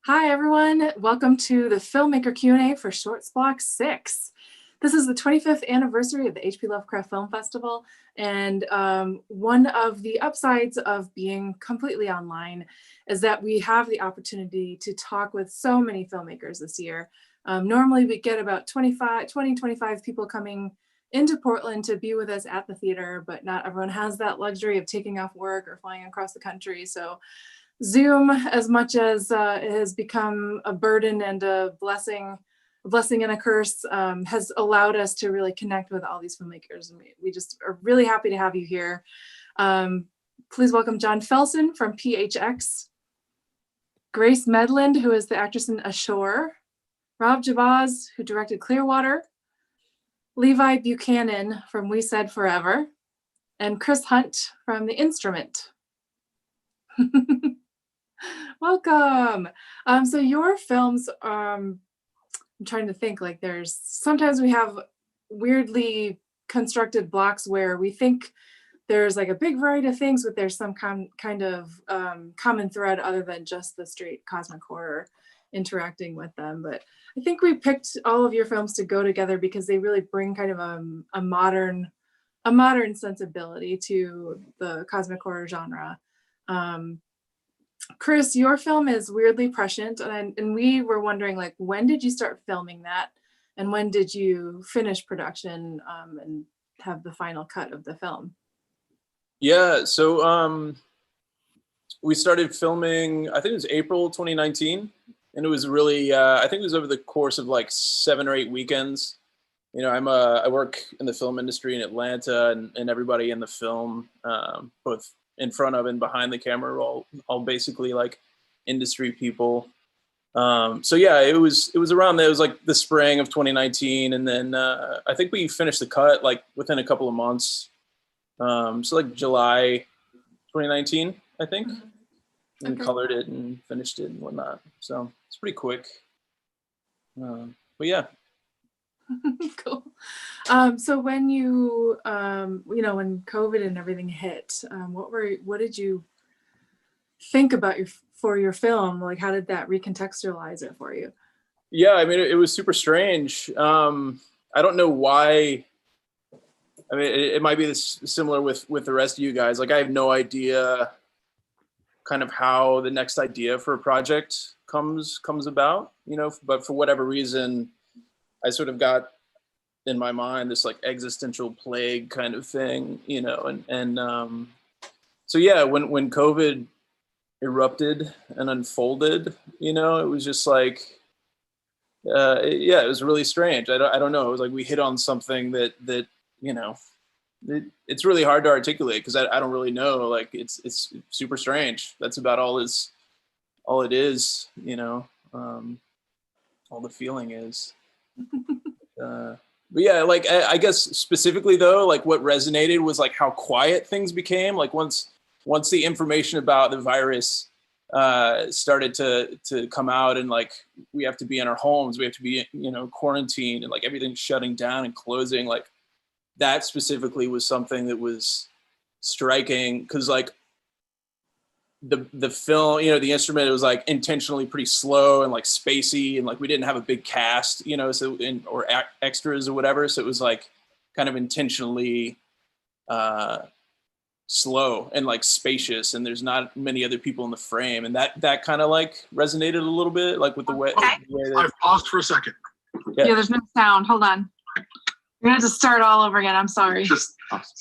Hi, everyone. Welcome to the Filmmaker Q&A for Shorts Block 6. This is the 25th anniversary of the H.P. Lovecraft Film Festival, and one of the upsides of being completely online is that we have the opportunity to talk with so many filmmakers this year. Normally we get about 25 people coming into Portland to be with us at the theater, but not everyone has that luxury of taking off work or flying across the country. So Zoom, as much as it has become a burden and a blessing and a curse, has allowed us to really connect with all these filmmakers. And we just are really happy to have you here. Please welcome John Felsen from PHX, Grace Medland, who is the actress in Ashore, Rob Jabaz, who directed Clearwater, Levi Buchanan from We Said Forever, and Chris Hunt from The Instrument. Welcome. So your films, I'm trying to think, like sometimes we have weirdly constructed blocks where we think there's like a big variety of things, but there's some kind of common thread other than just the straight cosmic horror interacting with them. But I think we picked all of your films to go together because they really bring kind of a modern sensibility to the cosmic horror genre. Chris, your film is weirdly prescient, and we were wondering, like, when did you start filming that, and when did you finish production and have the final cut of the film? Yeah, so we started filming, I think it was April 2019, and it was really, I think it was over the course of like 7 or 8 weekends. You know, I work in the film industry in Atlanta, and everybody in the film, both in front of and behind the camera, are all basically like industry people. So yeah, it was around there. It was like the spring of 2019, and then I think we finished the cut like within a couple of months. So like July 2019, I think, and colored it and finished it and whatnot. So it's pretty quick. But yeah. Cool. So when you when COVID and everything hit, what did you think about your film? Like, how did that recontextualize it for you? Yeah, I mean, it was super strange. I don't know why. I mean, it might be this similar with the rest of you guys. Like, I have no idea kind of how the next idea for a project comes about, you know, but for whatever reason, I sort of got in my mind this like existential plague kind of thing, you know, and so yeah, when COVID erupted and unfolded, you know, it was just like, yeah, it was really strange. I don't know. It was like we hit on something that you know, it's really hard to articulate because I don't really know. Like it's super strange. That's about all it is, you know. All the feeling is. But yeah, like I guess specifically though, like what resonated was like how quiet things became. Like once the information about the virus started to come out, and like we have to be in our homes, we have to be, you know, quarantined, and like everything's shutting down and closing. Like that specifically was something that was striking because like the film, you know, The Instrument, it was like intentionally pretty slow and like spacey, and like we didn't have a big cast, you know, so or extras or whatever, so it was like kind of intentionally slow and like spacious, and there's not many other people in the frame, and that kind of like resonated a little bit, like with the way, I've paused for a second. Yeah, there's no sound. Hold on. You're gonna have to start all over again. I'm sorry.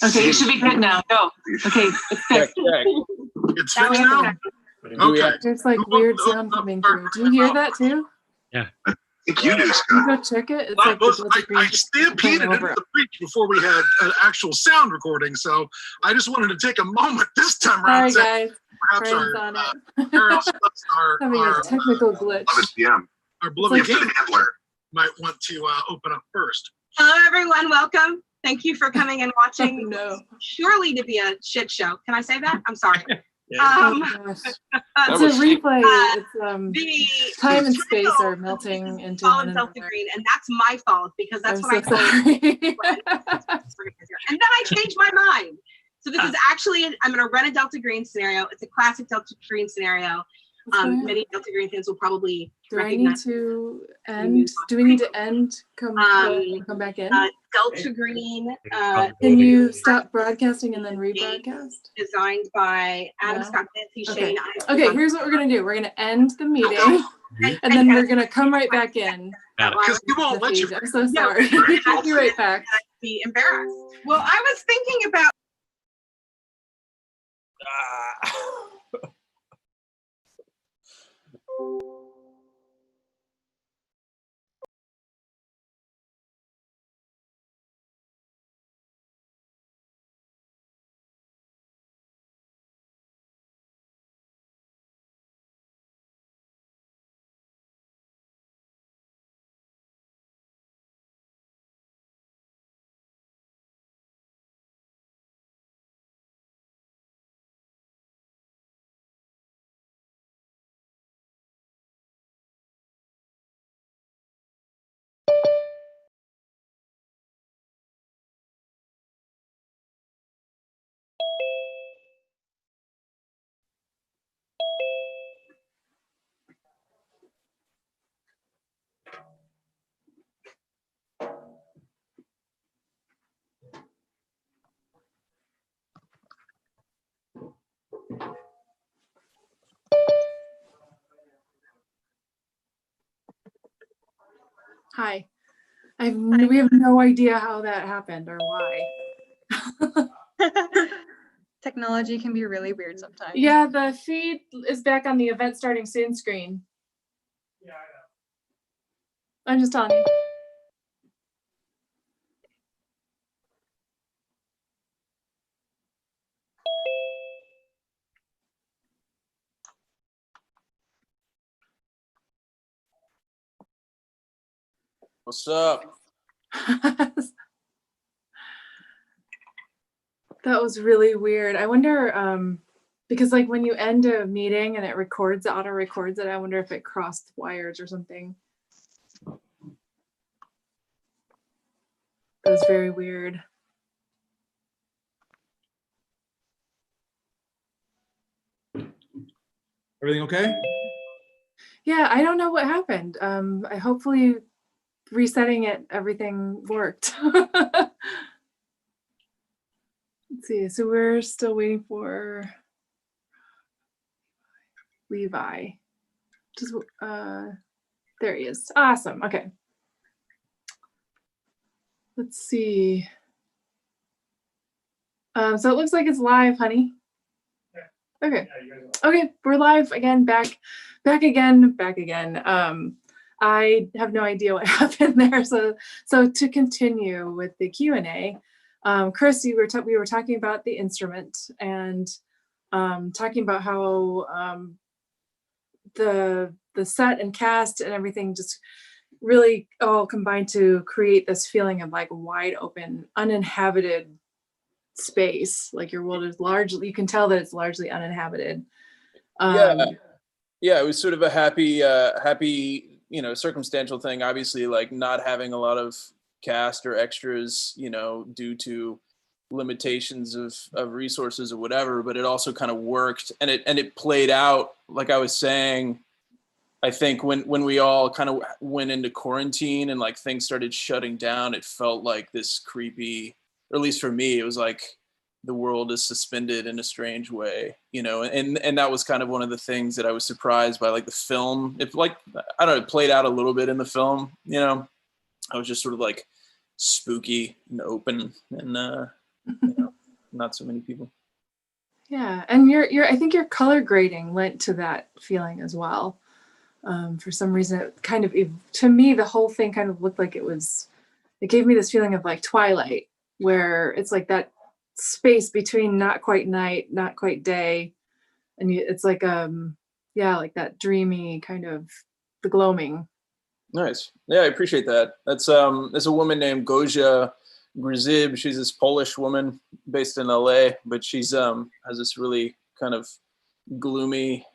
Okay, you should be good now. Go. Okay, it's fixed. It's fixed now? Okay. There's like weird sound coming through. Do you hear that too? Yeah. I think you do, Can Scott. you go check it? It's like I stampeded into the breach before we had an actual sound recording, so I just wanted to take a moment this time around. Sorry, guys. Perhaps on it. Having a technical glitch. Our beloved game handler might want to open up first. Hello, everyone. Welcome. Thank you for coming and watching. No. Surely to be a shit show. Can I say that? I'm sorry. Oh, gosh. It's a replay. It's time and space are melting into one another. Delta Green, and that's my fault because that's what I told sorry. And then I changed my mind. So this is actually, I'm going to run a Delta Green scenario. It's a classic Delta Green scenario. Many Delta Green fans will probably Do I need to end? Do we need to end? Come back in? Delta Green. Can you stop broadcasting and then rebroadcast? Designed by Adam Yeah. Scott Fancy, Okay. Shane. Okay, here's what we're gonna do. We're gonna end the meeting and then we're gonna come right back in. Because he won't let you. I'm so sorry. I'll be right back. Be embarrassed. Well, I was thinking about. Hi. We have no idea how that happened or why. Technology can be really weird sometimes. Yeah, the feed is back on the event starting soon screen. Yeah, I know. I'm just telling you. What's up? That was really weird. I wonder, because like when you end a meeting and it records, auto records it, I wonder if it crossed wires or something. That was very weird. Everything okay? Yeah, I don't know what happened. I hopefully resetting it, everything worked. Let's see. So we're still waiting for Levi. Just there he is. Awesome. Okay. Let's see. So it looks like it's live, honey. Okay. Okay, we're live again, back again. I have no idea what happened there. So to continue with the Q&A, Chris, we were talking about the instrument and talking about how the set and cast and everything just really all combined to create this feeling of like wide open, uninhabited space. Like your world is largely, you can tell that it's largely uninhabited. Yeah, it was sort of a happy, circumstantial thing. Obviously, like not having a lot of cast or extras, due to limitations of resources or whatever. But it also kind of worked, and it played out like I was saying. I think when we all kind of went into quarantine and like things started shutting down, it felt like this creepy, or at least for me, it was like the world is suspended in a strange way, and that was kind of one of the things that I was surprised by, like the film. If like, I don't know, it played out a little bit in the film, I was just sort of like spooky and open and, not so many people. Yeah, and I think your color grading lent to that feeling as well. For some reason, it kind of, to me, the whole thing kind of looked like it gave me this feeling of like Twilight, where it's like that space between not quite night, not quite day. And it's like, like that dreamy kind of the gloaming. Nice. Yeah, I appreciate that. That's there's a woman named Gosia Grzib. She's this Polish woman based in LA, but she's has this really kind of gloomy,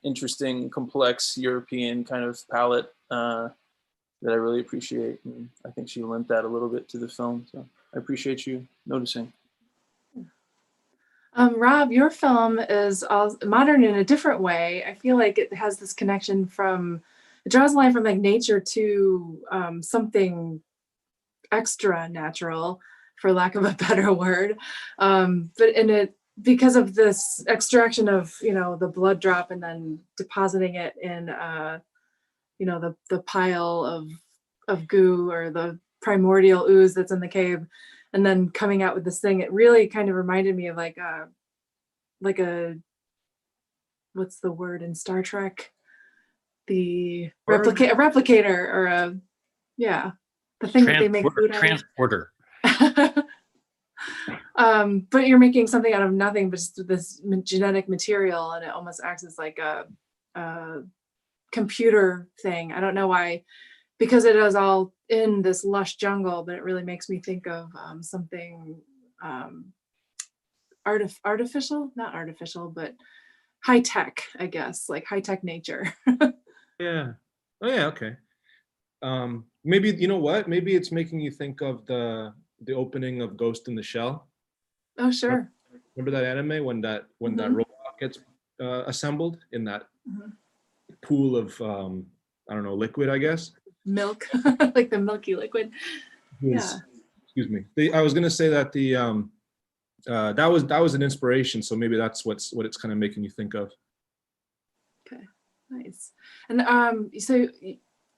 interesting, complex European kind of palette that I really appreciate. And I think she lent that a little bit to the film. So I appreciate you noticing. Rob, your film is all modern in a different way. I feel like it has this connection from, it draws a line from like nature to something extra natural, for lack of a better word. But in it, because of this extraction of, the blood drop and then depositing it in, the pile of goo or the primordial ooze that's in the cave, and then coming out with this thing, it really kind of reminded me of like a what's the word in Star Trek? The a replicator or a yeah, the thing that they make food out of. Transporter. But you're making something out of nothing, but just this genetic material, and it almost acts as like a computer thing. I don't know why, because it is all in this lush jungle, but it really makes me think of something artificial, not artificial, but high tech, I guess, like high tech nature. Yeah. Oh yeah. Okay. Maybe you know what? Maybe it's making you think of the opening of Ghost in the Shell. Oh, sure. Remember that anime when that robot gets assembled in that pool of I don't know, liquid, I guess. Milk, like the milky liquid. Yeah. Excuse me. I was gonna say that that was an inspiration. So maybe that's what it's kind of making you think of. Okay, nice. And so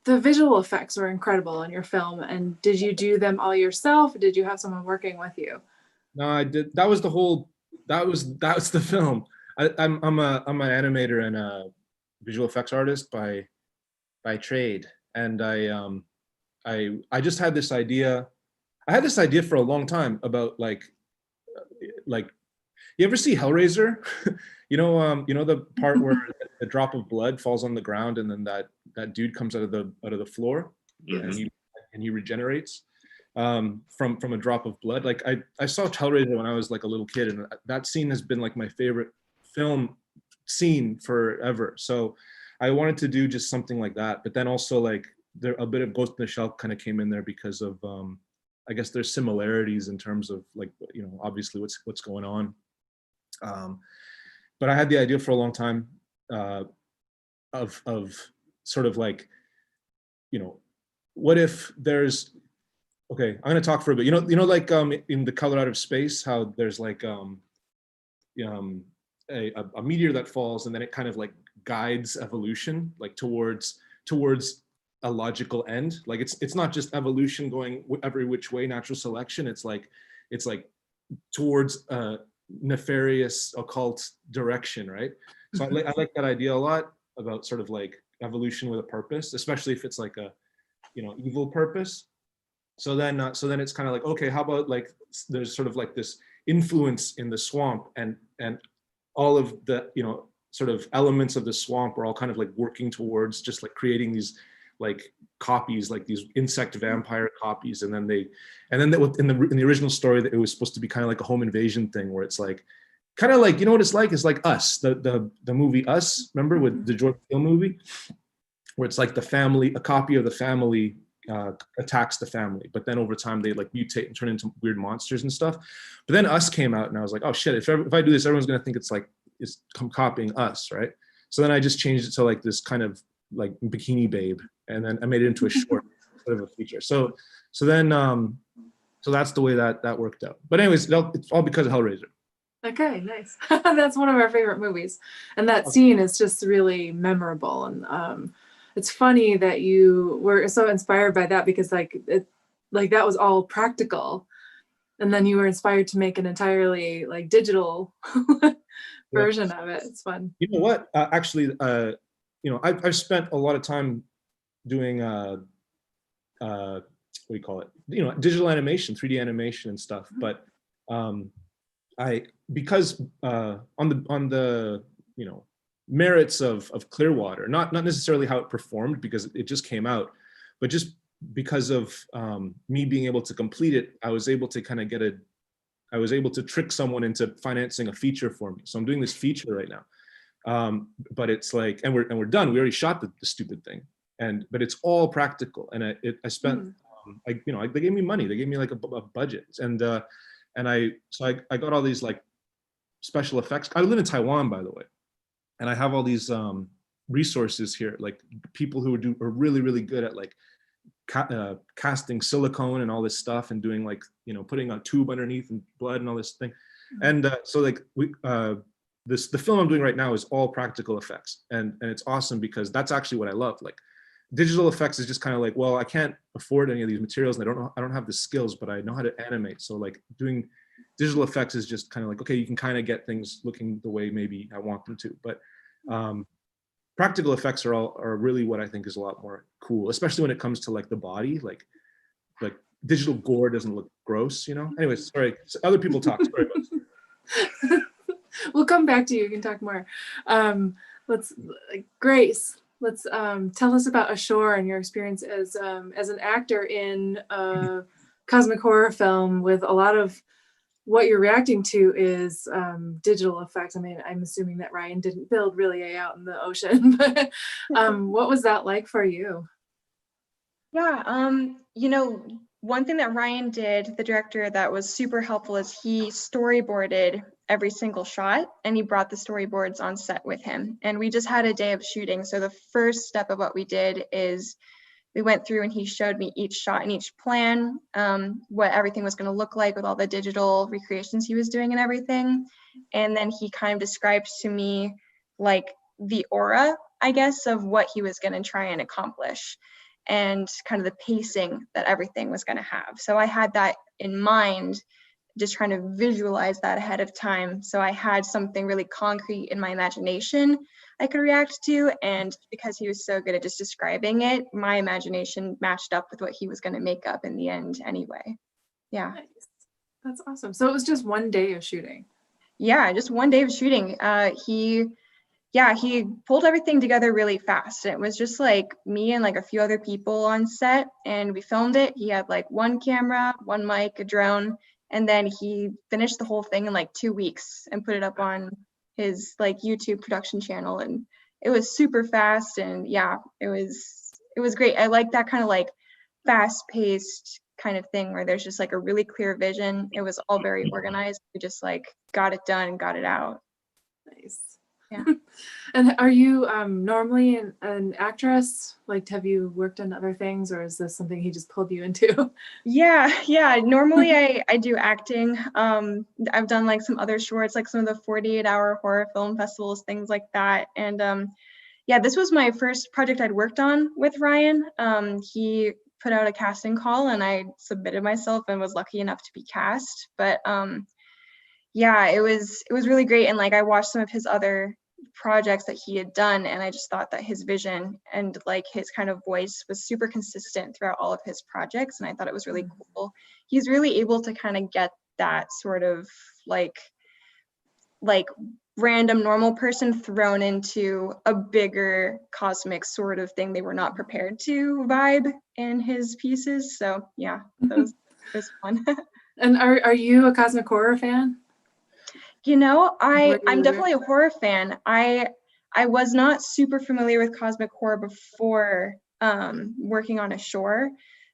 the visual effects were incredible in your film. And did you do them all yourself? Or did you have someone working with you? No, I did. That was the film. I'm an animator and a visual effects artist by trade, and I just had this idea. I had this idea for a long time about like you ever see Hellraiser? you know the part where a drop of blood falls on the ground and then that dude comes out of the floor and he regenerates from a drop of blood. Like I saw Hellraiser when I was like a little kid, and that scene has been like my favorite film scene forever. So I wanted to do just something like that, but then also like a bit of Ghost in the Shell kind of came in there because of I guess there's similarities in terms of like, obviously what's going on. But I had the idea for a long time of sort of like, what if there's, okay, I'm going to talk for a bit. Like in The Color Out of Space, how there's like a meteor that falls and then it kind of like guides evolution like towards a logical end. Like it's not just evolution going every which way, natural selection. It's like towards a nefarious occult direction, right? So I like that idea a lot about sort of like evolution with a purpose, especially if it's like a evil purpose. So then it's kind of like, okay, how about like there's sort of like this influence in the swamp and all of the sort of elements of the swamp are all kind of like working towards just like creating these like copies, like these insect vampire copies, and then in the original story that it was supposed to be kind of like a home invasion thing where it's like kind of like, what it's like is like Us, the movie Us, remember, with the Jordan Peele movie, where it's like the family, a copy of the family attacks the family, but then over time they like mutate and turn into weird monsters and stuff. But then Us came out and I was like, oh shit, if I do this, everyone's gonna think it's copying Us, right? So then I just changed it to like this kind of like Bikini Babe, and then I made it into a short sort of a feature. So that's the way that worked out. But anyways, it's all because of Hellraiser. Okay, nice. That's one of our favorite movies, and that scene is just really memorable. And it's funny that you were so inspired by that, because like that was all practical, and then you were inspired to make an entirely like digital version of it. It's fun. You know what? Actually, I've spent a lot of time doing what do you call it? Digital animation, 3D animation and stuff. But because on the merits of Clearwater, not necessarily how it performed because it just came out, but just because of me being able to complete it, I was able to trick someone into financing a feature for me. So I'm doing this feature right now. But it's like, and we're done. We already shot the stupid thing, but it's all practical. And I spent, they gave me money. They gave me like a budget, and I got all these like special effects. I live in Taiwan, by the way, and I have all these resources here, like people who are really, really good at like casting silicone and all this stuff, and doing like, you know, putting a tube underneath and blood and all this thing. And so like the film I'm doing right now is all practical effects, and it's awesome because that's actually what I love. Like digital effects is just kind of like, well, I can't afford any of these materials, and I don't have the skills, but I know how to animate. So like doing digital effects is just kind of like, okay, you can kind of get things looking the way maybe I want them to, but practical effects are really what I think is a lot more cool, especially when it comes to like the body. Like digital gore doesn't look gross, you know. Anyways, sorry, other people talk. Sorry about this. We'll come back to you. You can talk more. Let's Grace. Let's tell us about Ashore and your experience as an actor in a cosmic horror film with a lot of what you're reacting to is digital effects. I mean, I'm assuming that Ryan didn't build really out in the ocean, but what was that like for you? Yeah, you know, one thing that Ryan did, the director, that was super helpful is he storyboarded every single shot, and he brought the storyboards on set with him. And we just had a day of shooting. So the first step of what we did is we went through and he showed me each shot and each plan, what everything was going to look like with all the digital recreations he was doing and everything. And then he kind of described to me like the aura, I guess, of what he was going to try and accomplish, and kind of the pacing that everything was going to have. So I had that in mind, just trying to visualize that ahead of time. So I had something really concrete in my imagination I could react to. And because he was so good at just describing it, my imagination matched up with what he was going to make up in the end anyway. Yeah. Nice. That's awesome. So it was just one day of shooting. Yeah, just one day of shooting. He pulled everything together really fast. It was just like me and like a few other people on set, and we filmed it. He had like one camera, one mic, a drone, and then he finished the whole thing in like 2 weeks and put it up on his like YouTube production channel. And it was super fast, and yeah, it was great. I like that kind of like fast-paced kind of thing where there's just like a really clear vision. It was all very organized. We just like got it done and got it out. Nice. Yeah. And are you normally an actress? Like, have you worked on other things, or is this something he just pulled you into? Yeah. Normally I do acting. I've done like some other shorts, like some of the 48-hour horror film festivals, things like that. And yeah, this was my first project I'd worked on with Ryan. He put out a casting call and I submitted myself and was lucky enough to be cast. But yeah, it was really great. And like I watched some of his other projects that he had done, and I just thought that his vision and like his kind of voice was super consistent throughout all of his projects, and I thought it was really cool. He's really able to kind of get that sort of like random normal person thrown into a bigger cosmic sort of thing they were not prepared to vibe in his pieces. So yeah, that was fun. And are you a cosmic horror fan? You know, I'm definitely a horror fan. I was not super familiar with cosmic horror before working on Ashore,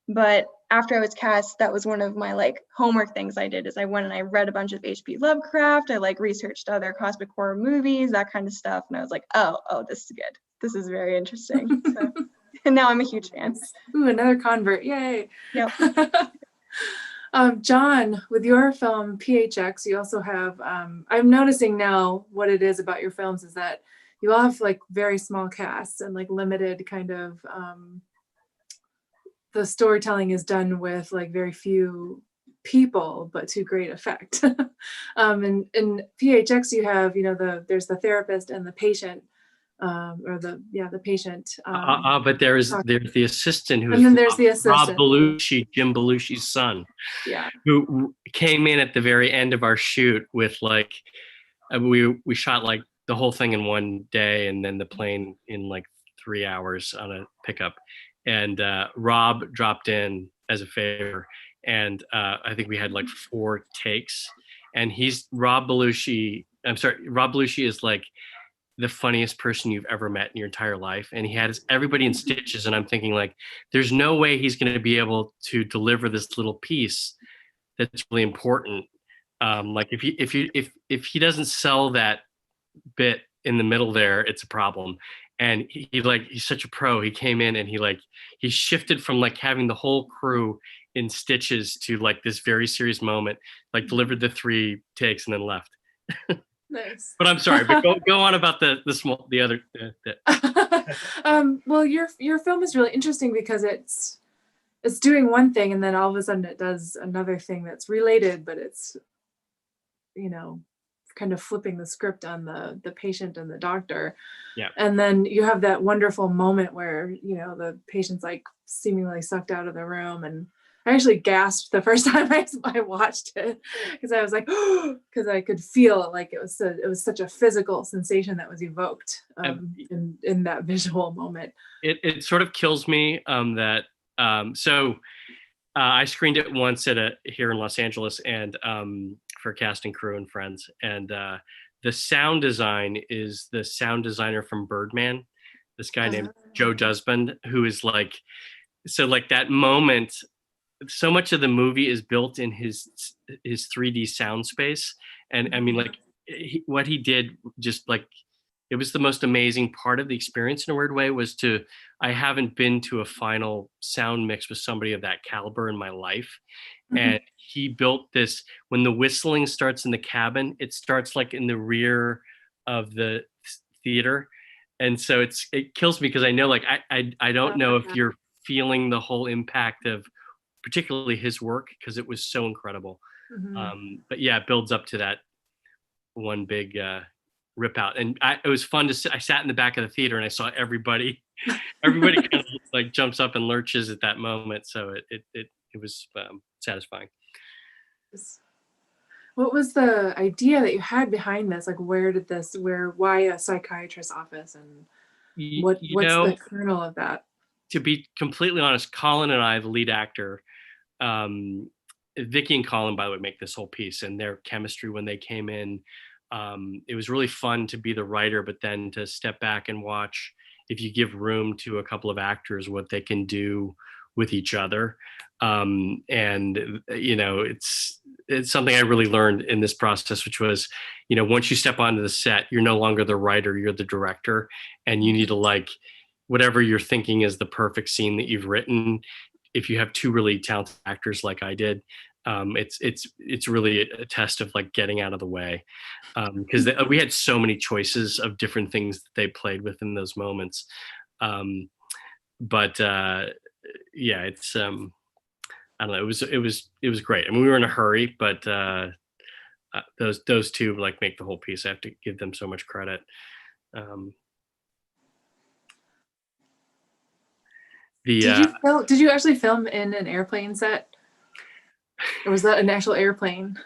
but after I was cast, that was one of my like homework things I did is I went and I read a bunch of H.P. Lovecraft. I like researched other cosmic horror movies, that kind of stuff, and I was like, oh, this is good. This is very interesting. So, and now I'm a huge fan. Ooh, another convert! Yay! Yep. John, with your film PHX, you also have, I'm noticing now what it is about your films is that you all have like very small casts and like limited kind of, the storytelling is done with like very few people, but to great effect. And in PHX, you have, you know, there's the therapist and the patient, or the patient. But there's the assistant who's and then there's the assistant. Rob Belushi, Jim Belushi's son, yeah, who came in at the very end of our shoot with like, we shot like the whole thing in one day, and then the plane in like 3 hours on a pickup. And Rob dropped in as a favor, and I think we had like 4 takes. And Rob Belushi is like the funniest person you've ever met in your entire life, and he had everybody in stitches, and I'm thinking like there's no way he's going to be able to deliver this little piece that's really important Like if he doesn't sell that bit in the middle there, it's a problem. And he's such a pro. He came in and he shifted from like having the whole crew in stitches to like this very serious moment, like delivered the 3 takes and then left. Nice. But I'm sorry, but go on about the other. Well, your film is really interesting because it's doing one thing and then all of a sudden it does another thing that's related, but it's, you know, kind of flipping the script on the patient and the doctor. Yeah. And then you have that wonderful moment where, you know, the patient's like seemingly sucked out of the room, and I actually gasped the first time I watched it because I was like, because I could feel like it was such a physical sensation that was evoked in that visual moment. It sort of kills me that I screened it once here in Los Angeles and for cast and crew and friends, and the sound design is the sound designer from Birdman, this guy named Joe Dusband, who is like, so like that moment, so much of the movie is built in his 3D sound space. And I mean, like what he did, just like, it was the most amazing part of the experience in a weird way. I haven't been to a final sound mix with somebody of that caliber in my life. And he built this, when the whistling starts in the cabin, it starts like in the rear of the theater. And so it kills me because I know, like, I don't know if you're feeling the whole impact of particularly his work, because it was so incredible. But yeah, it builds up to that one big rip out. And it was fun to sit. I sat in the back of the theater and I saw everybody kind of like jumps up and lurches at that moment. So it was satisfying. What was the idea that you had behind this? Like, why a psychiatrist's office, and what's the kernel of that? To be completely honest, Colin and I, the lead actor, Vicky and Colin, by the way, make this whole piece, and their chemistry when they came in, it was really fun to be the writer, but then to step back and watch, if you give room to a couple of actors, what they can do with each other. And, you know, it's something I really learned in this process, which was, you know, once you step onto the set, you're no longer the writer, you're the director, and you need to, like, whatever you're thinking is the perfect scene that you've written. If you have 2 really talented actors like I did, it's really a test of like getting out of the way, because we had so many choices of different things that they played with in those moments. But yeah, it's I don't know. It was great. I mean, we were in a hurry, but those 2 like make the whole piece. I have to give them so much credit. Did you actually film in an airplane set? Or was that an actual airplane?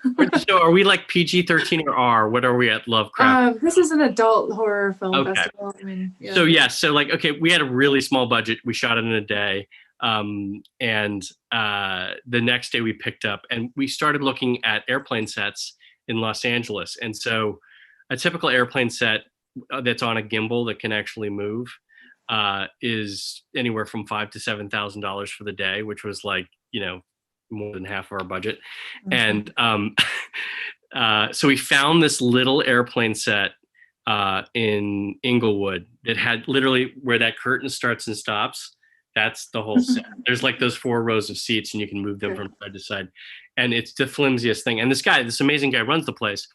So are we like PG-13 or R? What are we at Lovecraft? This is an adult horror film Okay. festival. I mean, yeah. So yeah, so like, okay, we had a really small budget. We shot it in a day. And the next day we picked up and we started looking at airplane sets in Los Angeles. And so a typical airplane set that's on a gimbal that can actually move is anywhere from $5,000 to $7,000 for the day, which was like, you know, more than half of our budget. And so we found this little airplane set in Inglewood that had literally where that curtain starts and stops. That's the whole set. There's like those 4 rows of seats and you can move them from side to side. And it's the flimsiest thing. And this amazing guy runs the place.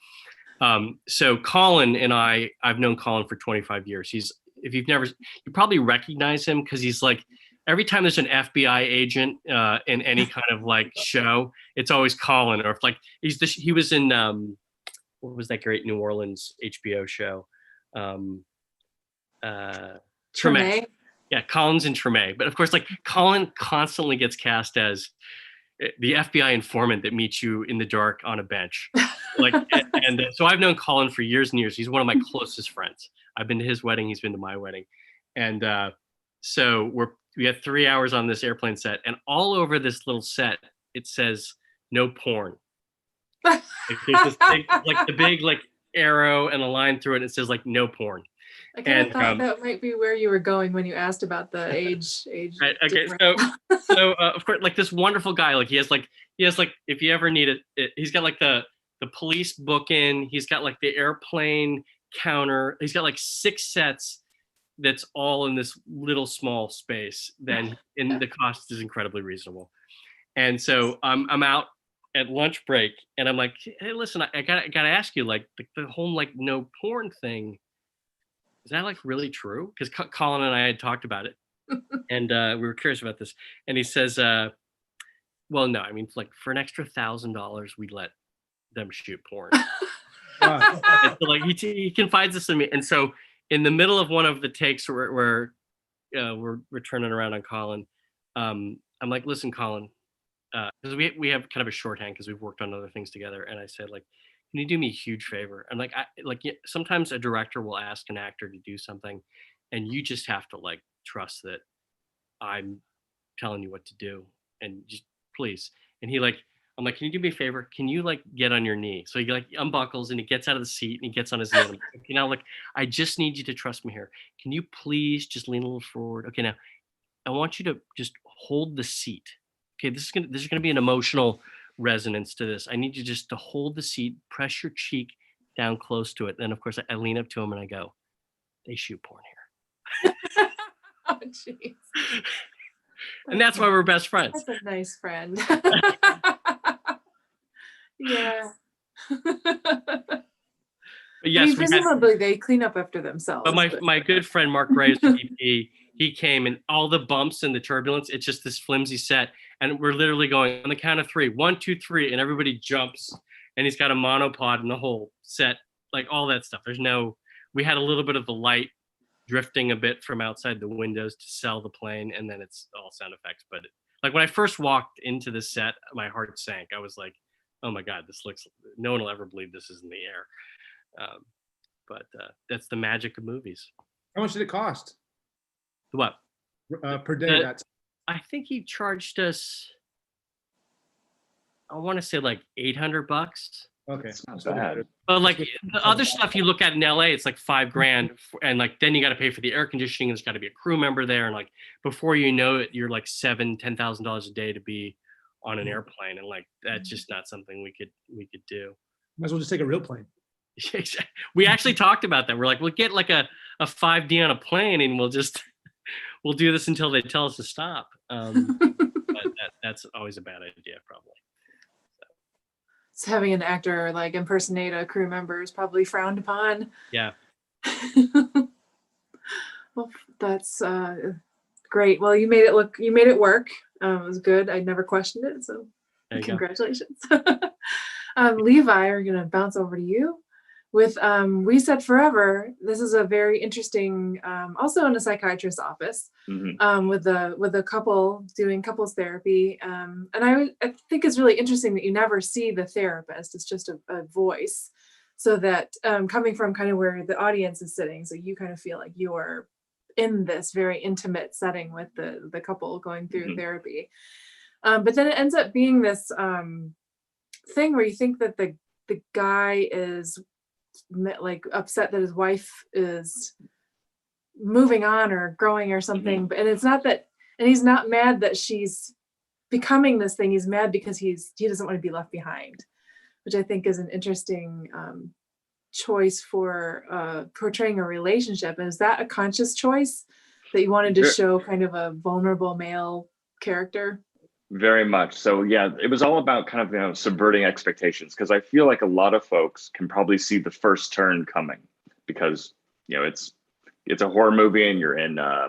So Colin and I've known Colin for 25 years. You probably recognize him because he's like, every time there's an FBI agent in any kind of like show, it's always Colin. Or if like he was in what was that great New Orleans HBO show? Treme. Yeah, Colin's in Treme. But of course, like Colin constantly gets cast as the FBI informant that meets you in the dark on a bench. Like, and so I've known Colin for years and years. He's one of my closest friends. I've been to his wedding. He's been to my wedding. And so we had 3 hours on this airplane set, and all over this little set, it says no porn. Like, there's this big, like the big like arrow and a line through it. And it says like no porn. I kind of thought that might be where you were going when you asked about the age. Right, okay, so of course, like this wonderful guy, like he has like if you ever need it, he's got like the the police book in. He's got like the airplane counter. He's got like 6 sets that's all in this little small space. Then and the cost is incredibly reasonable. And so I'm out at lunch break and I'm like, hey, listen, I gotta ask you, like the whole like no porn thing, is that like really true? Because Colin and I had talked about it and we were curious about this. And he says, well, no, I mean, like for an extra $1,000, we let them shoot porn. And so, like he confides this in me. And so in the middle of one of the takes where we're turning around on Colin, I'm like, listen, Colin, because we have kind of a shorthand because we've worked on other things together. And I said, like, can you do me a huge favor? And like, sometimes a director will ask an actor to do something and you just have to like trust that I'm telling you what to do and just please. And I'm like, can you do me a favor? Can you like get on your knee? So he like unbuckles and he gets out of the seat and he gets on his knee. Like, okay, now like, I just need you to trust me here. Can you please just lean a little forward? Okay, now I want you to just hold the seat. Okay, this is gonna be an emotional resonance to this. I need you just to hold the seat, press your cheek down close to it. Then of course I lean up to him and I go, they shoot porn here. Oh, jeez. And that's why we're best friends. That's a nice friend. Yeah. But I yes, mean, presumably they clean up after themselves. But my good friend Mark Graves, DP, he came and all the bumps and the turbulence, it's just this flimsy set. And we're literally going on the count of 3, 1, 2, 3, and everybody jumps. And he's got a monopod in the whole set, like all that stuff. We had a little bit of the light drifting a bit from outside the windows to sell the plane, and then it's all sound effects. But like when I first walked into the set, my heart sank. I was like, oh my God, no one will ever believe this is in the air. But that's the magic of movies. How much did it cost? What? Per day? I think he charged us, I want to say like $800. Okay. It's not bad. But like the other stuff you look at in LA, it's like $5,000, and like then you got to pay for the air conditioning. There's got to be a crew member there, and like before you know it, you're like $10,000 a day to be on an airplane, and like that's just not something we could do. Might as well just take a real plane. We actually talked about that. We're like, we'll get like a 5D on a plane, and we'll do this until they tell us to stop. But that's always a bad idea, probably. So having an actor like impersonate a crew member is probably frowned upon. Yeah. Well, that's great. Well, you made it work. It was good. I never questioned it. So congratulations. Levi, we're going to bounce over to you with We Said Forever. This is a very interesting, also in a psychiatrist's office, with a couple doing couples therapy. And I think it's really interesting that you never see the therapist. It's just a voice. So that coming from kind of where the audience is sitting, so you kind of feel like you're in this very intimate setting with the couple going through therapy. But then it ends up being this thing where you think that the guy is like upset that his wife is moving on or growing or something, and it's not that, and he's not mad that she's becoming this thing. He's mad because he doesn't want to be left behind, which I think is an interesting choice for portraying a relationship. And is that a conscious choice that you wanted to show kind of a vulnerable male character? Very much. So yeah, it was all about kind of, subverting expectations, because I feel like a lot of folks can probably see the first turn coming because, it's a horror movie and you're in a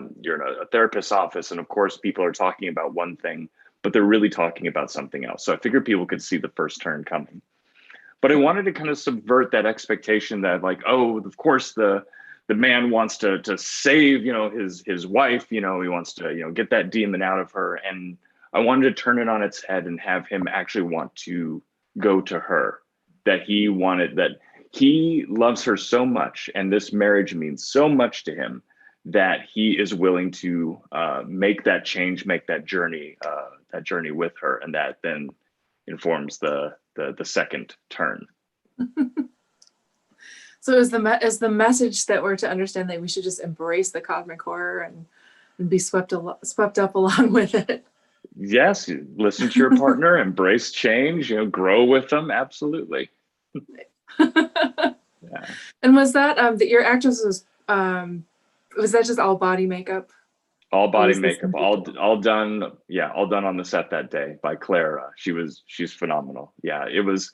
therapist's office. And of course people are talking about one thing, but they're really talking about something else. So I figured people could see the first turn coming, but I wanted to kind of subvert that expectation that like, oh, of course the man wants to save, his wife, he wants to, get that demon out of her. And I wanted to turn it on its head and have him actually want to go to her, that he loves her so much and this marriage means so much to him that he is willing to make that change, make that journey with her. And that then informs the second turn. So is the message that we're to understand that we should just embrace the cosmic horror and be swept up along with it? Yes, listen to your partner, embrace change, grow with them. Absolutely. Yeah. And was that that your actress was that just all body makeup? All Or body was this makeup, some- all done. Yeah, all done on the set that day by Claire. She's phenomenal. Yeah, it was.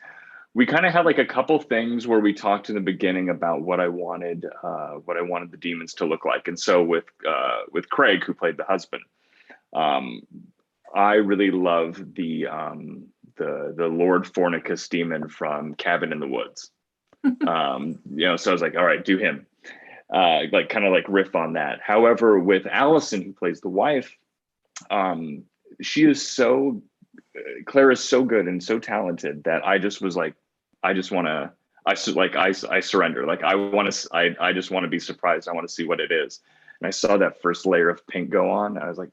We kind of had like a couple things where we talked in the beginning about what I wanted the demons to look like, and so with Craig, who played the husband, I really love the Lord Fornicus demon from Cabin in the Woods. So I was like, all right, do him. Like kind of like riff on that. However, with Allison, who plays the wife, she is so Claire is so good and so talented that I just was like, I just want to, I surrender. Like I just want to be surprised. I want to see what it is. And I saw that first layer of pink go on. I was like,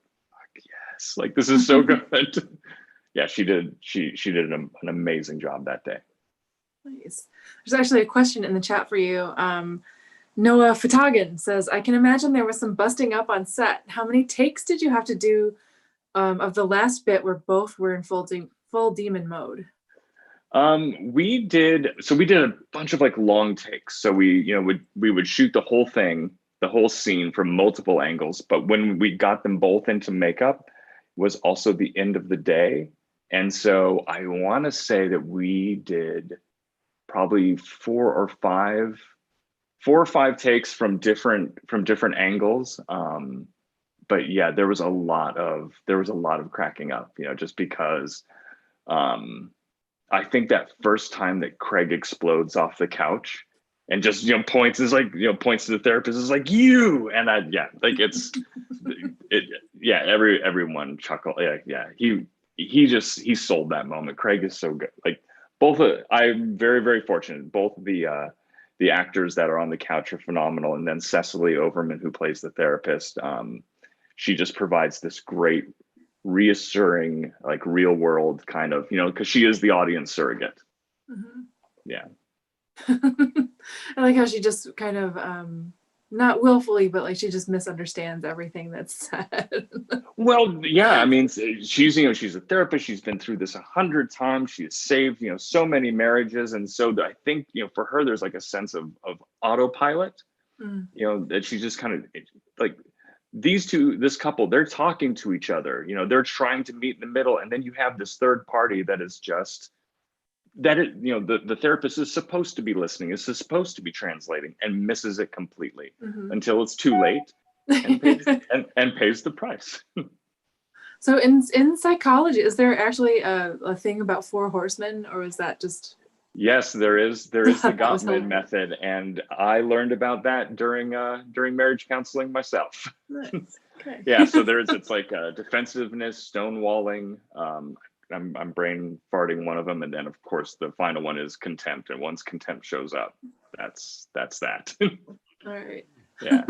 yes, like this is so good. Yeah, she did an amazing job that day. Nice. There's actually a question in the chat for you. Noah Fatagan says, I can imagine there was some busting up on set. How many takes did you have to do of the last bit where both were in full demon mode? We did a bunch of like long takes. So we would shoot the whole thing, the whole scene from multiple angles. But when we got them both into makeup was also the end of the day. And so I want to say that we did probably 4 or 5 takes from different angles. But yeah, there was a lot of cracking up, just because I think that first time that Craig explodes off the couch and just points to the therapist is like, you, and everyone chuckled. Yeah, he sold that moment. Craig is so good. Like I'm very, very fortunate. Both the actors that are on the couch are phenomenal, and then Cecily Overman, who plays the therapist, she just provides this great reassuring, like real world kind of, because she is the audience surrogate. Mm-hmm. Yeah. I like how she just kind of not willfully, but like she just misunderstands everything that's said. Well, yeah, I mean, she's a therapist. She's been through this 100 times. She has saved so many marriages, and so I think for her there's like a sense of autopilot. That she just kind of like this couple, they're talking to each other, they're trying to meet in the middle, and then you have this third party that is just the therapist is supposed to be listening, is supposed to be translating, and misses it completely until it's too late and pays the price. So in psychology, is there actually a thing about 4 horsemen, or is that just? Yes, there is the Gottman method, and I learned about that during marriage counseling myself. Nice. Okay. Yeah, so it's like defensive,ness, stonewalling. I'm brain farting one of them, and then of course the final one is contempt. And once contempt shows up, that's that. All right. Yeah.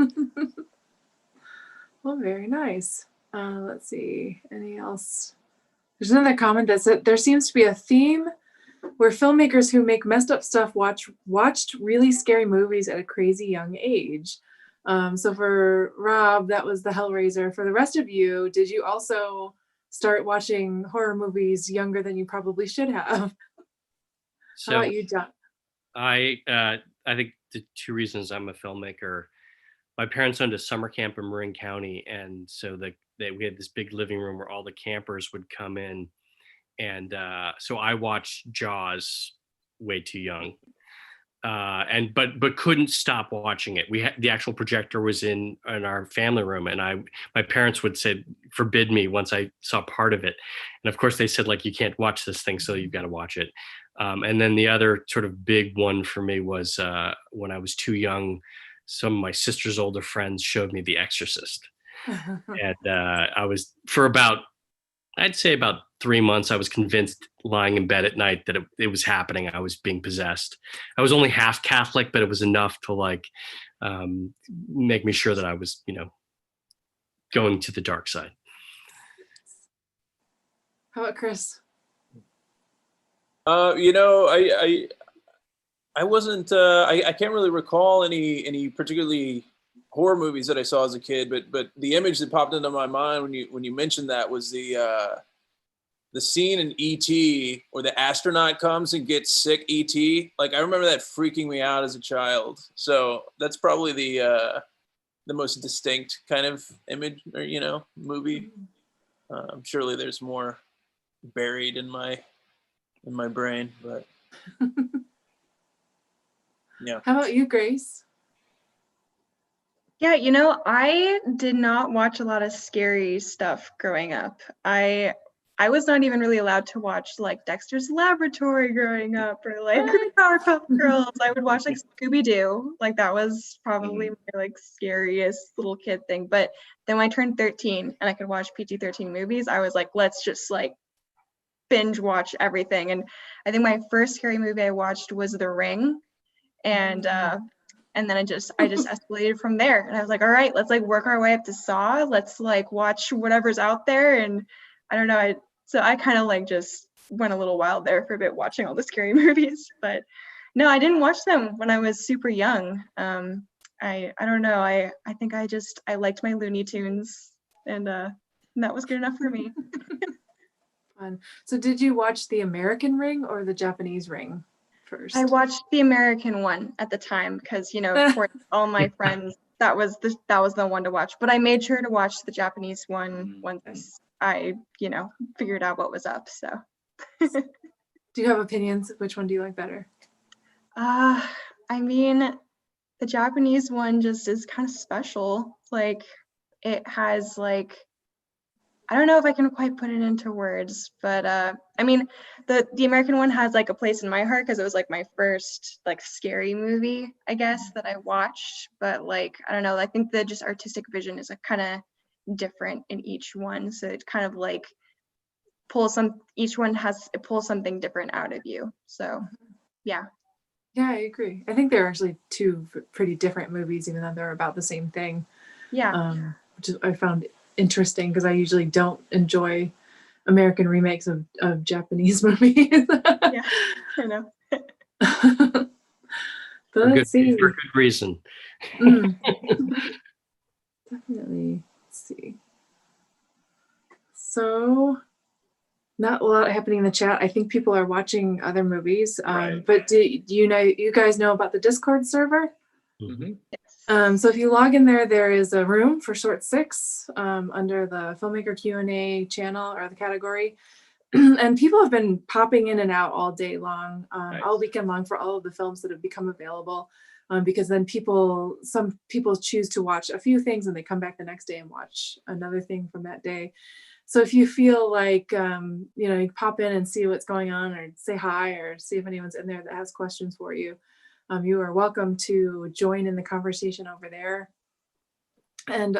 Well, very nice. Let's see. Any else? There's another comment that said there seems to be a theme where filmmakers who make messed up stuff watched really scary movies at a crazy young age. So for Rob, that was the Hellraiser. For the rest of you, did you also start watching horror movies younger than you probably should have? So how about you, John? I think the 2 reasons I'm a filmmaker. My parents owned a summer camp in Marin County, and so we had this big living room where all the campers would come in. And so I watched Jaws way too young, but couldn't stop watching it. We had the actual projector was in our family room, and my parents would forbid me once I saw part of it, and of course they said like you can't watch this thing, so you've got to watch it. And then the other sort of big one for me was when I was too young, some of my sister's older friends showed me The Exorcist, and I was I'd say about 3 months, I was convinced lying in bed at night that it was happening. I was being possessed. I was only half Catholic, but it was enough to like make me sure that I was, going to the dark side. How about Chris? I wasn't. I can't really recall any particularly horror movies that I saw as a kid, but the image that popped into my mind when you mentioned that was the the scene in ET where the astronaut comes and gets sick ET, like I remember that freaking me out as a child. So that's probably the most distinct kind of image or, you know, movie. Surely there's more buried in my brain, but yeah. How about you, Grace? Yeah, I did not watch a lot of scary stuff growing up. I was not even really allowed to watch like Dexter's Laboratory growing up or like the Powerpuff Girls. I would watch like Scooby-Doo. Like that was probably my like scariest little kid thing. But then when I turned 13 and I could watch PG-13 movies, I was like, let's just like binge watch everything. And I think my first scary movie I watched was The Ring. And then I just escalated from there. And I was like, all right, let's like work our way up to Saw. Let's like watch whatever's out there. And I don't know. So I kind of like just went a little wild there for a bit watching all the scary movies. But no, I didn't watch them when I was super young. I don't know. I think I liked my Looney Tunes, and that was good enough for me. Fun. So did you watch the American Ring or the Japanese Ring first? I watched the American one at the time because, of course, all my friends, that was the one to watch. But I made sure to watch the Japanese one once I, figured out what was up. So. Do you have opinions? Which one do you like better? I mean, the Japanese one just is kind of special. Like, it has like, I don't know if I can quite put it into words, but I mean, the American one has like a place in my heart because it was like my first like scary movie, I guess, that I watched. But like, I don't know, I think the just artistic vision is kind of different in each one. So it kind of like each one pulls something different out of you. So yeah. Yeah, I agree. I think they're actually two pretty different movies, even though they're about the same thing. Yeah. Which I found interesting because I usually don't enjoy American remakes of Japanese movies. Yeah, I know. But let's see. For good reason. Definitely. Let's see. So, not a lot happening in the chat. I think people are watching other movies. Right. But do you guys know about the Discord server? Mm-hmm. So if you log in there, there is a room for Short 6 under the Filmmaker Q&A channel or the category. And people have been popping in and out all day long, all weekend long for all of the films that have become available. Because then some people choose to watch a few things and they come back the next day and watch another thing from that day. So if you feel like, you pop in and see what's going on or say hi or see if anyone's in there that has questions for you. You are welcome to join in the conversation over there. And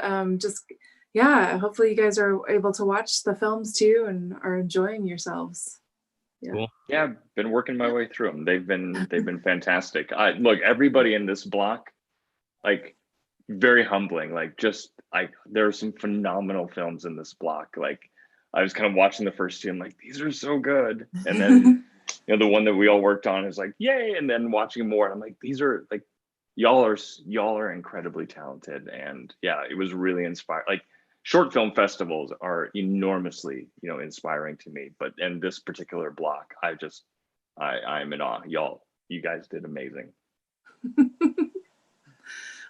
hopefully you guys are able to watch the films too and are enjoying yourselves. Yeah. Cool. Yeah, I've been working my way through them. They've been fantastic. Look, everybody in this block, like, very humbling. Like, just like there are some phenomenal films in this block. Like, I was kind of watching the first two. I'm like, these are so good. And then the one that we all worked on is like, yay! And then watching more, and I'm like, these are like, y'all are incredibly talented. And yeah, it was really inspiring. Like, short film festivals are enormously, inspiring to me. But in this particular block, I'm in awe. You guys did amazing.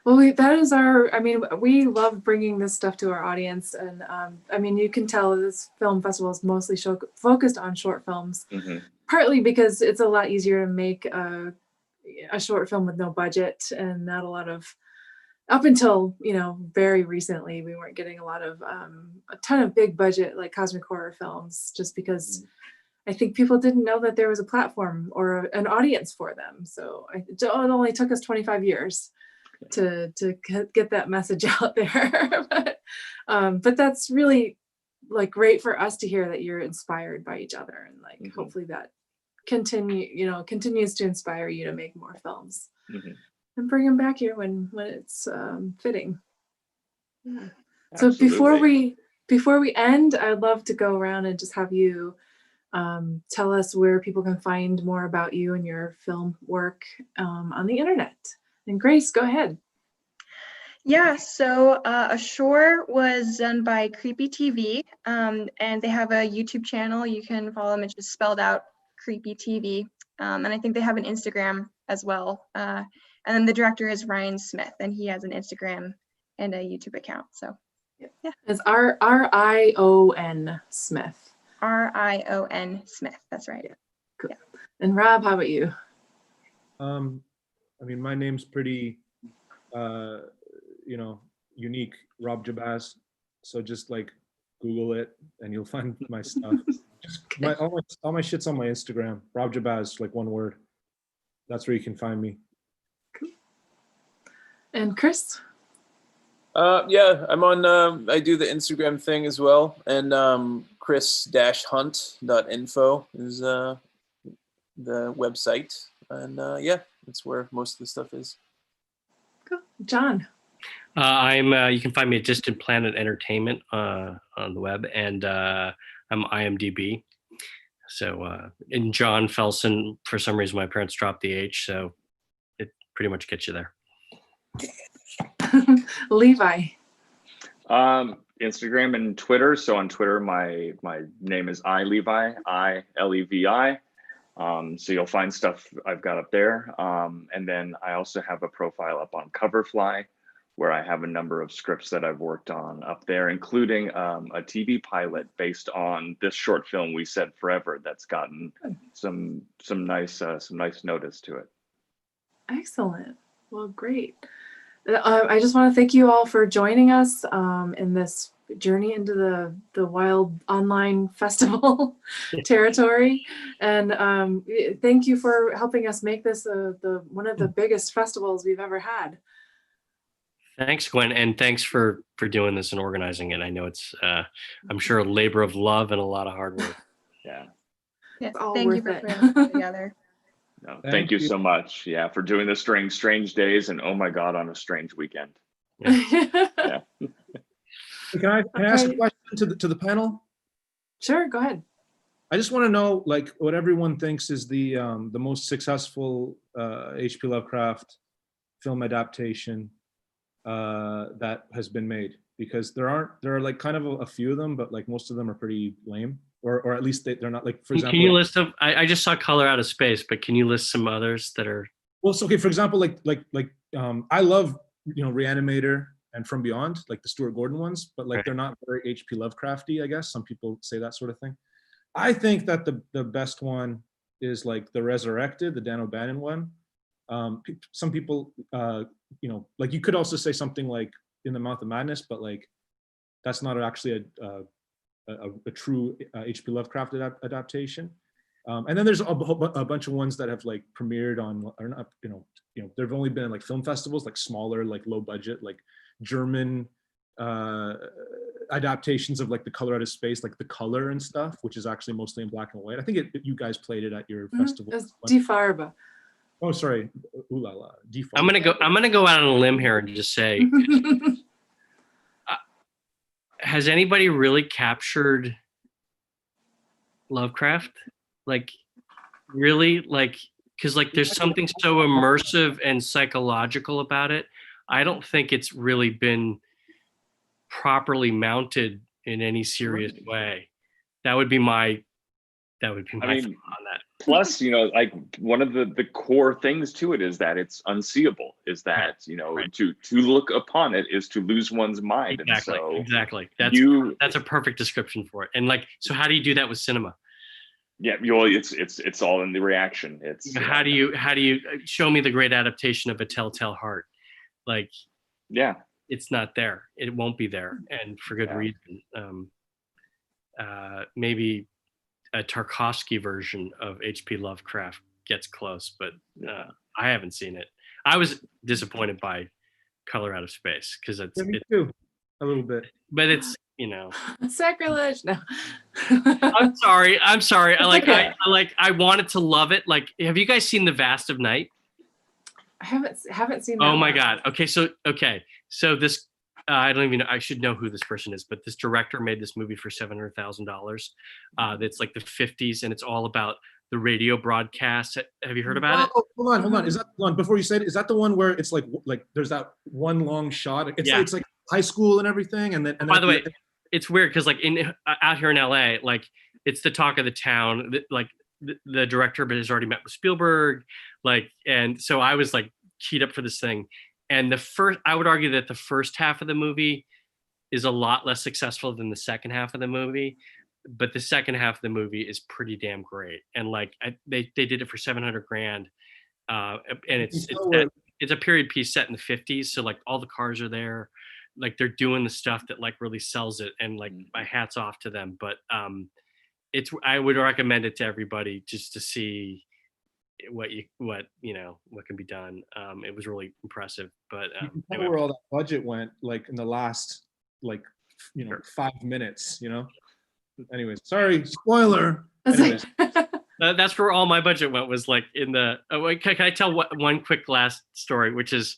Well, we love bringing this stuff to our audience. And you can tell this film festival is mostly focused on short films, partly because it's a lot easier to make a short film with no budget and not a lot of, up until, very recently, we weren't getting a ton of big budget, like cosmic horror films, just because I think people didn't know that there was a platform or an audience for them. So it only took us 25 years to get that message out there. But that's really like great for us to hear that you're inspired by each other, and like hopefully that continues to inspire you to make more films and bring them back here when it's fitting. Yeah. So before we end, I'd love to go around and just have you tell us where people can find more about you and your film work on the internet. And Grace, go ahead. Yeah, so Ashore was done by Creepy TV, and they have a YouTube channel. You can follow them. It's just spelled out Creepy TV, and I think they have an Instagram as well. And then the director is Ryan Smith, and he has an Instagram and a YouTube account. So yeah, It's Rion Smith. Rion Smith. That's right. Cool. Yeah. And Rob, how about you? I mean, my name's pretty, unique, Rob Jabaz. So just like Google it and you'll find my stuff. All my shit's on my Instagram. Rob Jabaz, like one word. That's where you can find me. Cool. And Chris? Yeah, I'm on, I do the Instagram thing as well. And chris-hunt.info is the website. And yeah, that's where most of the stuff is. Cool. John? You can find me at Distant Planet Entertainment on the web, and I'm IMDb. So, and John Felsen, for some reason, my parents dropped the H, so it pretty much gets you there. Levi? Instagram and Twitter. So on Twitter, my name is iLevi, ILEVI. So you'll find stuff I've got up there. And then I also have a profile up on Coverfly, where I have a number of scripts that I've worked on up there, including a TV pilot based on this short film, We Said Forever, that's gotten some nice notice to it. Excellent. Well, great. I just want to thank you all for joining us in this journey into the wild online festival territory, and thank you for helping us make this one of the biggest festivals we've ever had. Thanks, Gwen, and thanks for doing this and organizing it. I know it's I'm sure a labor of love and a lot of hard work. Yeah. Yeah. all Thank you worth for it. putting it together. No, thank you so much. Yeah, for doing this during strange days, and oh my God, on a strange weekend. Yeah. Can I ask a question to the panel? Sure, go ahead. I just want to know, like, what everyone thinks is the most successful H.P. Lovecraft film adaptation that has been made, because there are like kind of a few of them, but like most of them are pretty lame, or at least they're not, like, for example. Can you list them? I just saw Color Out of Space, but can you list some others that are? Well, so okay, for example, I love Reanimator and From Beyond, like the Stuart Gordon ones, but like they're not very H.P. Lovecrafty, I guess. Some people say that sort of thing. I think that the best one is like The Resurrected, the Dan O'Bannon one. Some people, like you could also say something like In the Mouth of Madness, but like that's not actually a true H.P. Lovecraft adaptation. And then there's a bunch of ones that have like premiered on, or not, there've only been like film festivals, like smaller, like low budget, like German adaptations of like The Color Out of Space, like The Color and stuff, which is actually mostly in black and white. I think you guys played it at your festival. It was Die Farbe. Oh, sorry. Ooh la la. I'm gonna go out on a limb here and just say, has anybody really captured Lovecraft? Like, really? Like, because like there's something so immersive and psychological about it. I don't think it's really been properly mounted in any serious way. That would be my thought on that. Plus, like one of the core things to it is that it's unseeable, is that, to look upon it is to lose one's mind. Exactly. And so exactly. That's a perfect description for it. And like, so how do you do that with cinema? Yeah, it's all in the reaction. It's how do you show me the great adaptation of A Telltale Heart? Like, yeah, it's not there. It won't be there, and for good reason. Maybe a Tarkovsky version of H.P. Lovecraft gets close, but I haven't seen it. I was disappointed by Color Out of Space because it's me too, a little bit, but it's sacrilege. No. I'm sorry. Okay. I wanted to love it. Like, have you guys seen The Vast of Night? I haven't seen that. Oh my God. Okay. So this, I don't even know, I should know who this person is, but this director made this movie for $700,000. That's like the 50s, and it's all about the radio broadcast. Have you heard about it? Oh, hold on. Is that one before you said it? Is that the one where it's like there's that one long shot? It's like high school and everything, and then. By the way, it's weird because like out here in LA, like it's the talk of the town. Like the director has already met with Spielberg, like, and so I was like keyed up for this thing. And I would argue that the first half of the movie is a lot less successful than the second half of the movie, but the second half of the movie is pretty damn great. And like they did it for $700,000, and it's a period piece set in the 50s, so like all the cars are there, like they're doing the stuff that like really sells it, and like my hat's off to them. But I would recommend it to everybody just to see what can be done. It was really impressive. But you can tell where all that budget went, like in the last 5 minutes. Anyways, sorry, spoiler. Anyways. That's where all my budget went, was like in the. Can I tell one quick last story, which is,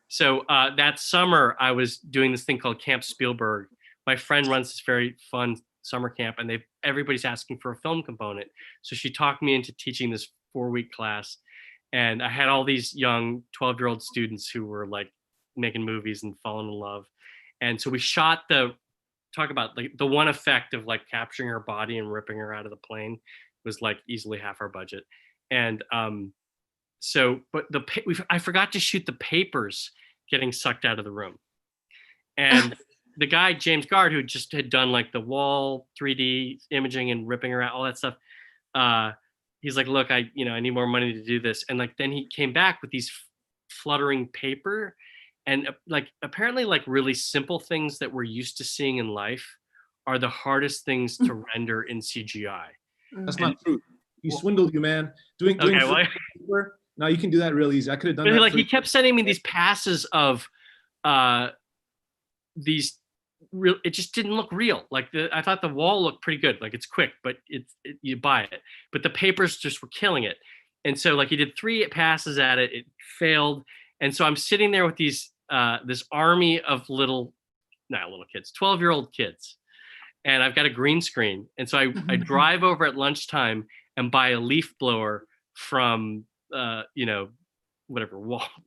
so that summer I was doing this thing called Camp Spielberg. My friend runs this very fun summer camp, and everybody's asking for a film component. So she talked me into teaching this 4-week class, and I had all these young 12-year-old students who were like making movies and falling in love. And so we shot talk about like the one effect of like capturing her body and ripping her out of the plane was like easily half our budget. And I forgot to shoot the papers getting sucked out of the room. And the guy, James Gard, who just had done like the wall 3D imaging and ripping her out, all that stuff, he's like, look, I need more money to do this. And like, then he came back with these fluttering paper, and like, apparently like really simple things that we're used to seeing in life are the hardest things to render in CGI. That's not true. He swindled you, man. Doing paper. Now you can do that real easy. I could have done that. Like he kept sending me these passes of these real. It just didn't look real. Like I thought the wall looked pretty good. Like it's quick, but you buy it. But the papers just were killing it. And so like he did 3 passes at it. It failed. And so I'm sitting there with these this army of not little kids, 12-year-old kids. And I've got a green screen. And so I drive over at lunchtime and buy a leaf blower from, whatever,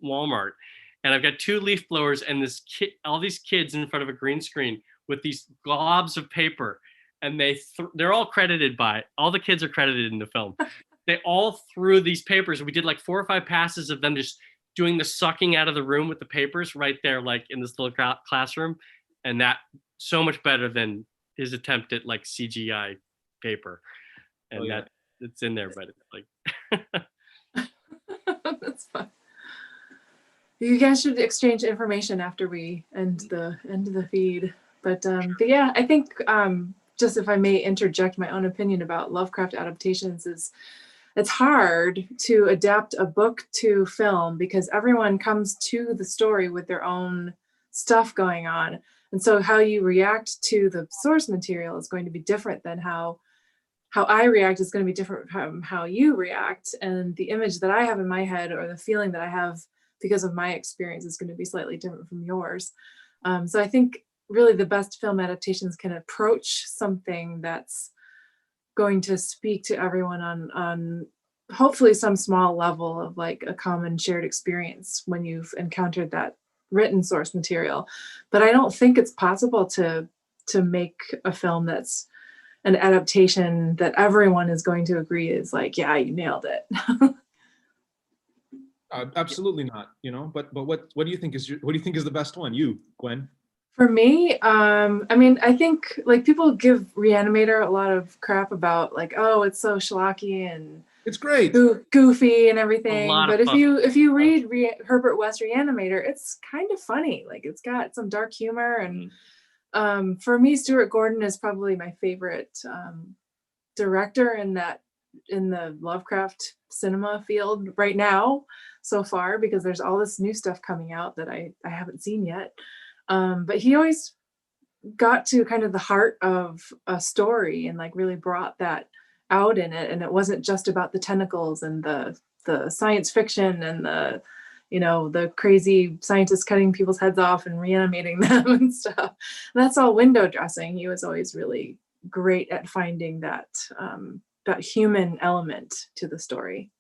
Walmart. And I've got 2 leaf blowers and all these kids in front of a green screen with these globs of paper. And they're all credited all the kids are credited in the film. They all threw these papers. We did like 4 or 5 passes of them just doing the sucking out of the room with the papers right there, like in this little classroom. And that so much better than his attempt at like CGI paper. And it's in there, but it's like. That's fun. You guys should exchange information after we end the feed. But yeah, I think just if I may interject my own opinion about Lovecraft adaptations, is it's hard to adapt a book to film because everyone comes to the story with their own stuff going on. And so how you react to the source material is going to be different than how I react is going to be different from how you react. And the image that I have in my head or the feeling that I have because of my experience is going to be slightly different from yours. So I think really the best film adaptations can approach something that's going to speak to everyone on hopefully some small level of like a common shared experience when you've encountered that written source material. But I don't think it's possible to make a film that's an adaptation that everyone is going to agree is like, yeah, you nailed it. Absolutely not. But what do you think is the best one? You, Gwen? For me, I think like people give Reanimator a lot of crap about like, oh, it's so schlocky and it's great, goofy and everything. But if fun. you read Herbert West Reanimator, it's kind of funny. Like it's got some dark humor, and for me, Stuart Gordon is probably my favorite director in the Lovecraft cinema field right now so far, because there's all this new stuff coming out that I haven't seen yet. But he always got to kind of the heart of a story and like really brought that out in it. And it wasn't just about the tentacles and the science fiction and the crazy scientists cutting people's heads off and reanimating them and stuff. That's all window dressing. He was always really great at finding that that human element to the story.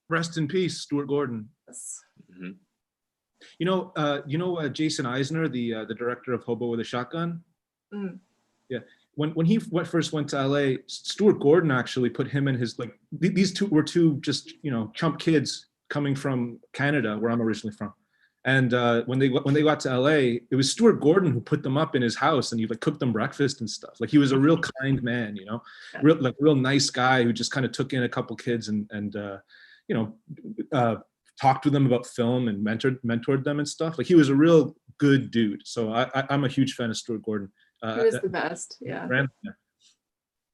Rest in peace, Stuart Gordon. Yes. Mhm. Jason Eisner, the director of Hobo with a Shotgun. Mm. Yeah, when he first went to LA, Stuart Gordon actually put him and his these two were two just chump kids coming from Canada, where I'm originally from. And when they got to LA, it was Stuart Gordon who put them up in his house, and he cooked them breakfast and stuff. Like, he was a real kind man, real nice guy who just kind of took in a couple kids and talked to them about film and mentored them and stuff. Like, he was a real good dude. So I'm a huge fan of Stuart Gordon. He was the best. Yeah.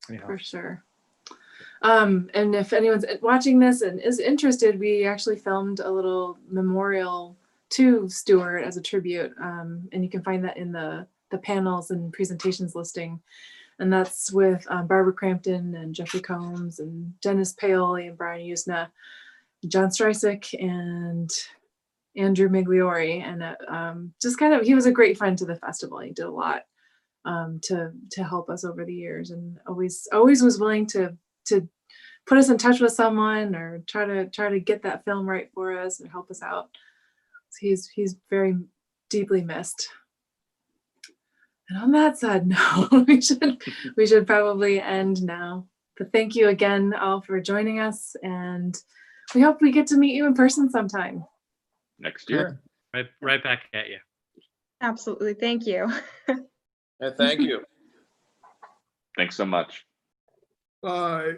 Anyhow. For sure. And if anyone's watching this and is interested, we actually filmed a little memorial to Stuart as a tribute, and you can find that in the panels and presentations listing. And that's with Barbara Crampton and Jeffrey Combs and Dennis Paoli and Brian Usna, John Streisick and Andrew Migliori. And just kind of, he was a great friend to the festival. He did a lot to help us over the years, and always was willing to put us in touch with someone or try to get that film right for us or help us out. So he's very deeply missed. And on that sad note, we should probably end now. But thank you again all for joining us, and we hope we get to meet you in person sometime Next year. Right back at you. Absolutely. Thank you. Thank you. Thanks so much. Bye.